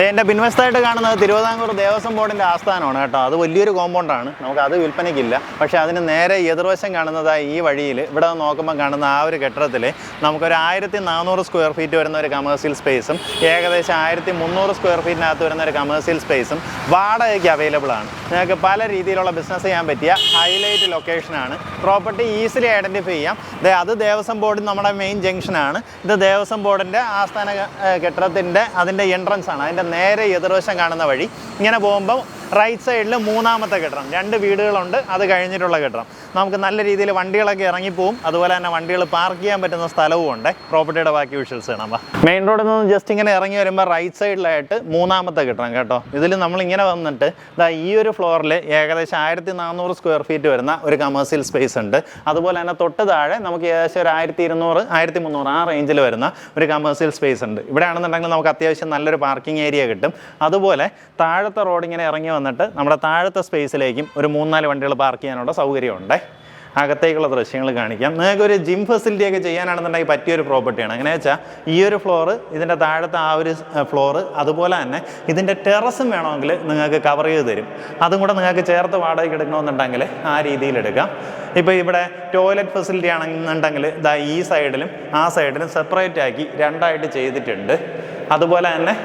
എൻ്റെ പിൻവശത്തായിട്ട് കാണുന്നത് തിരുവിതാംകൂർ ദേവസ്വം ബോർഡിൻ്റെ ആസ്ഥാനമാണ് കേട്ടോ. അത് വലിയൊരു കോമ്പൗണ്ടാണ്, നമുക്ക് അത് വിൽപ്പനയ്ക്കില്ല. പക്ഷേ അതിന് നേരെ എതിർവശം കാണുന്നതായി ഈ വഴിയിൽ ഇവിടെ നോക്കുമ്പോൾ കാണുന്ന ആ ഒരു കെട്ടിടത്തിൽ നമുക്കൊരു 1400 സ്ക്വയർ ഫീറ്റ് വരുന്ന ഒരു കമേഴ്സ്യൽ സ്പേസും ഏകദേശം 1300 സ്ക്വയർ ഫീറ്റിനകത്ത് വരുന്ന ഒരു കമേഴ്സ്യൽ സ്പേസും വാടകയ്ക്ക് അവൈലബിൾ ആണ്. നിങ്ങൾക്ക് പല രീതിയിലുള്ള ബിസിനസ് ചെയ്യാൻ പറ്റിയ ഹൈലൈറ്റ് ലൊക്കേഷനാണ്. പ്രോപ്പർട്ടി ഈസിലി ഐഡൻറ്റിഫൈ ചെയ്യാം. അത് ദേവസ്വം ബോർഡ് നമ്മുടെ മെയിൻ ജംഗ്ഷനാണ്. ഇത് ദേവസ്വം ബോർഡിൻ്റെ ആസ്ഥാന കെട്ടിടത്തിൻ്റെ അതിൻ്റെ എൻട്രൻസ് ആണ്. അതിൻ്റെ നേരെ എതിർവശം കാണുന്ന വഴി ഇങ്ങനെ പോകുമ്പോൾ റൈറ്റ് സൈഡിൽ മൂന്നാമത്തെ കെട്ടിടം, 2 വീടുകളുണ്ട്, അത് കഴിഞ്ഞിട്ടുള്ള കെട്ടിടം. നമുക്ക് നല്ല രീതിയിൽ വണ്ടികളൊക്കെ ഇറങ്ങിപ്പോവും. അതുപോലെ തന്നെ വണ്ടികൾ പാർക്ക് ചെയ്യാൻ പറ്റുന്ന സ്ഥലവും ഉണ്ട്. പ്രോപ്പർട്ടിയുടെ ബാക്കി വിഷ്വൽസ് കാണാം. മെയിൻ റോഡിൽ നിന്ന് ജസ്റ്റ് ഇങ്ങനെ ഇറങ്ങി വരുമ്പോൾ റൈറ്റ് സൈഡിലായിട്ട് മൂന്നാമത്തെ കെട്ടിടം കേട്ടോ. ഇതിൽ നമ്മളിങ്ങനെ വന്നിട്ട് ഈ ഒരു ഫ്ലോറിൽ ഏകദേശം 1400 സ്ക്വയർ ഫീറ്റ് വരുന്ന ഒരു കമേഴ്സ്യൽ സ്പേസ് ഉണ്ട്. അതുപോലെ തന്നെ തൊട്ട് താഴെ നമുക്ക് ഏകദേശം ഒരു 1200 1300 ആ റേഞ്ചിൽ വരുന്ന ഒരു കമേഴ്സ്യൽ സ്പേസ് ഉണ്ട്. ഇവിടെ ആണെന്നുണ്ടെങ്കിൽ നമുക്ക് അത്യാവശ്യം നല്ലൊരു പാർക്കിംഗ് ഏരിയ കിട്ടും. അതുപോലെ താഴത്തെ റോഡ് ഇങ്ങനെ ഇറങ്ങി വന്നിട്ട് നമ്മുടെ താഴത്തെ സ്പേസിലേക്കും ഒരു 3-4 വണ്ടികൾ പാർക്ക് ചെയ്യാനുള്ള സൗകര്യമുണ്ട്. അകത്തേക്കുള്ള ദൃശ്യങ്ങൾ കാണിക്കാം. നിങ്ങൾക്കൊരു ജിം ഫെസിലിറ്റി ഒക്കെ ചെയ്യാനാണെന്നുണ്ടെങ്കിൽ പറ്റിയൊരു പ്രോപ്പർട്ടിയാണ്. എങ്ങനെയാ വെച്ചാൽ ഈ ഒരു ഫ്ലോറ്, ഇതിൻ്റെ താഴത്തെ ആ ഒരു ഫ്ലോറ്, അതുപോലെ തന്നെ ഇതിൻ്റെ ടെറസും വേണമെങ്കിൽ നിങ്ങൾക്ക് കവർ ചെയ്ത് തരും. അതും കൂടെ നിങ്ങൾക്ക് ചേർത്ത് വാടകയ്ക്ക് എടുക്കണമെന്നുണ്ടെങ്കിൽ ആ രീതിയിൽ എടുക്കാം. ഇപ്പോൾ ഇവിടെ ടോയ്ലറ്റ് ഫെസിലിറ്റി ആണെന്നുണ്ടെങ്കിൽ ഈ സൈഡിലും ആ സൈഡിലും സെപ്പറേറ്റ് ആക്കി 2ആയിട്ട് ചെയ്തിട്ടുണ്ട്. അതുപോലെ തന്നെ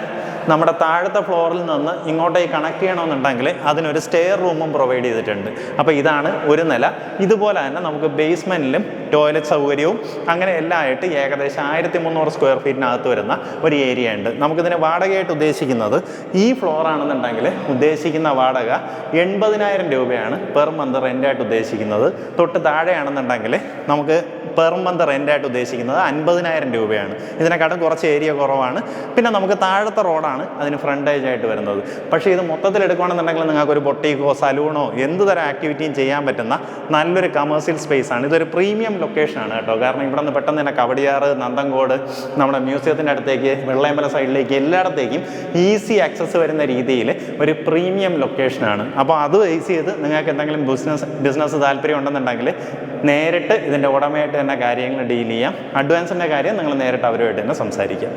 നമ്മുടെ താഴത്തെ ഫ്ലോറിൽ നിന്ന് ഇങ്ങോട്ടേക്ക് കണക്ട് ചെയ്യണമെന്നുണ്ടെങ്കിൽ അതിനൊരു സ്റ്റെയർ റൂമും പ്രൊവൈഡ് ചെയ്തിട്ടുണ്ട്. അപ്പോൾ ഇതാണ് ഒരു നില. ഇതുപോലെ തന്നെ നമുക്ക് ബേസ്മെൻറ്റിലും ടോയ്ലറ്റ് സൗകര്യവും അങ്ങനെ എല്ലാം ആയിട്ട് ഏകദേശം 1300 സ്ക്വയർ ഫീറ്റിനകത്ത് വരുന്ന ഒരു ഏരിയ ഉണ്ട്. നമുക്കിതിന് വാടകയായിട്ട് ഉദ്ദേശിക്കുന്നത് ഈ ഫ്ലോർ ആണെന്നുണ്ടെങ്കിൽ ഉദ്ദേശിക്കുന്ന വാടക 80,000 രൂപയാണ് പെർ മന്ത് റെൻ്റായിട്ട് ഉദ്ദേശിക്കുന്നത്. തൊട്ട് താഴെയാണെന്നുണ്ടെങ്കിൽ നമുക്ക് പെർ മന്ത് റെൻ്റായിട്ട് ഉദ്ദേശിക്കുന്നത് 50,000 രൂപയാണ്. ഇതിനെക്കാട്ടും കുറച്ച് ഏരിയ കുറവാണ്. പിന്നെ നമുക്ക് താഴത്തെ റോഡാണ് അതിന് ഫ്രണ്ടേജ് ആയിട്ട് വരുന്നത്. പക്ഷേ ഇത് മൊത്തത്തിൽ എടുക്കുകയാണെന്നുണ്ടെങ്കിൽ നിങ്ങൾക്കൊരു ബൊട്ടീക്കോ സലൂണോ എന്ത് തരം ആക്ടിവിറ്റിയും ചെയ്യാൻ പറ്റുന്ന നല്ലൊരു കമേഴ്സ്യൽ സ്പേസ് ആണ്. ഇതൊരു പ്രീമിയം ലൊക്കേഷനാണ് കേട്ടോ. കാരണം ഇവിടെ നിന്ന് പെട്ടെന്ന് തന്നെ കവടിയാറ്, നന്തൻകോട്, നമ്മുടെ മ്യൂസിയത്തിൻ്റെ അടുത്തേക്ക്, വെള്ളയമ്പല സൈഡിലേക്ക് എല്ലായിടത്തേക്കും ഈസി ആക്സസ് വരുന്ന രീതിയിൽ ഒരു പ്രീമിയം ലൊക്കേഷനാണ്. അപ്പോൾ അത് ബേസ് ചെയ്ത് നിങ്ങൾക്ക് എന്തെങ്കിലും ബിസിനസ് താല്പര്യം ഉണ്ടെന്നുണ്ടെങ്കിൽ നേരിട്ട് ഇതിൻ്റെ ഉടമയായിട്ട് തന്നെ കാര്യങ്ങൾ ഡീൽ ചെയ്യാം. അഡ്വാൻസിൻ്റെ കാര്യം നിങ്ങൾ നേരിട്ട് അവരുമായിട്ട് തന്നെ സംസാരിക്കാം.